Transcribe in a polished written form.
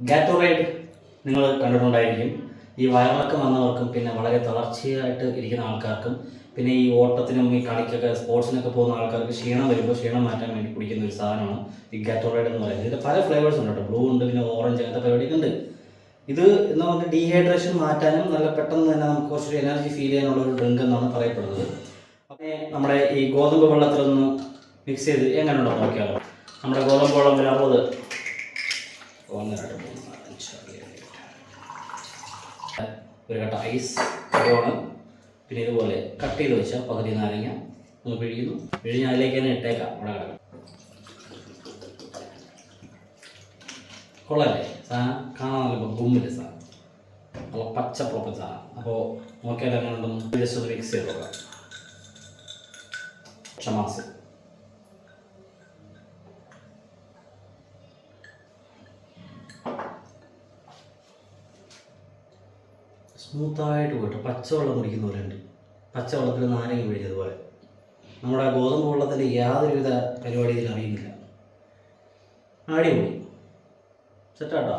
ഗാറ്റോറൈഡ് നിങ്ങൾ കണ്ടിട്ടുണ്ടായിരിക്കും. ഈ വയറിളക്കം വന്നവർക്കും പിന്നെ വളരെ തളർച്ചയായിട്ട് ഇരിക്കുന്ന ആൾക്കാർക്കും പിന്നെ ഈ ഓട്ടത്തിനും ഈ കളിക്കൊക്കെ സ്പോർട്സിനൊക്കെ പോകുന്ന ആൾക്കാർക്ക് ക്ഷീണം വരുമ്പോൾ ക്ഷീണം മാറ്റാൻ വേണ്ടി കുടിക്കുന്ന ഒരു സാധനമാണ് ഈ ഗാറ്റോറൈഡ് എന്ന് പറയുന്നത്. ഇതിൻ്റെ പല ഫ്ലേവേഴ്സ് ഉണ്ട് കേട്ടോ. ബ്ലൂ ഉണ്ട്, പിന്നെ ഓറഞ്ച്, അങ്ങനത്തെ പരിപാടിയൊക്കെ ഉണ്ട്. ഇത് എന്ന് പറഞ്ഞാൽ ഡീഹൈഡ്രേഷൻ മാറ്റാനും നല്ല പെട്ടെന്ന് തന്നെ നമുക്ക് കുറച്ചൊരു എനർജി ഫീൽ ചെയ്യാനുള്ള ഒരു ഡ്രിങ്ക് എന്നാണ് പറയപ്പെടുന്നത്. അപ്പോൾ നമ്മുടെ ഈ ഗോതമ്പ് വെള്ളത്തിലൊന്ന് മിക്സ് ചെയ്ത് എങ്ങനെ ഉണ്ടോ നോക്കിയാലോ. നമ്മുടെ ഗോതമ്പ് വെള്ളം ഒരു 60 ഒരു കട്ട ഐസ് ഇതാണ്. പിന്നെ ഇതുപോലെ കട്ട് ചെയ്ത് വെച്ചാൽ പകുതി നാരങ്ങ ഒന്ന് പിഴിയുന്നു. പിഴിഞ്ഞ് അതിലേക്ക് തന്നെ ഇട്ടേക്കാം. ഇവിടെ കിടക്കാം. കൊള്ളല്ലേ സാധനം? കാണാൻ നല്ല ഗുമ്മിൻ്റെ സാധനം, നല്ല പച്ച പ്രോപ്പർ സാധനം. അപ്പോൾ നോക്കിയാൽ അങ്ങനെ ഉണ്ടെന്ന് ജസ്റ്റ് ഒന്ന് മിക്സ് ചെയ്ത് നോക്കാം. ക്ഷമാസ് സ്മൂത്തായിട്ട് പോയിട്ട് പച്ചവെള്ളം കുടിക്കുന്ന പോലെ ഉണ്ട്. പച്ചവെള്ളത്തിൽ നാരങ്ങ പിഴിഞ്ഞതുപോലെ. നമ്മുടെ ഗോതമ്പ് വെള്ളത്തിൻ്റെ യാതൊരുവിധ പരിപാടി ഇതിൽ അറിയുന്നില്ല. അടിപൊളി സെറ്റാട്ടോ.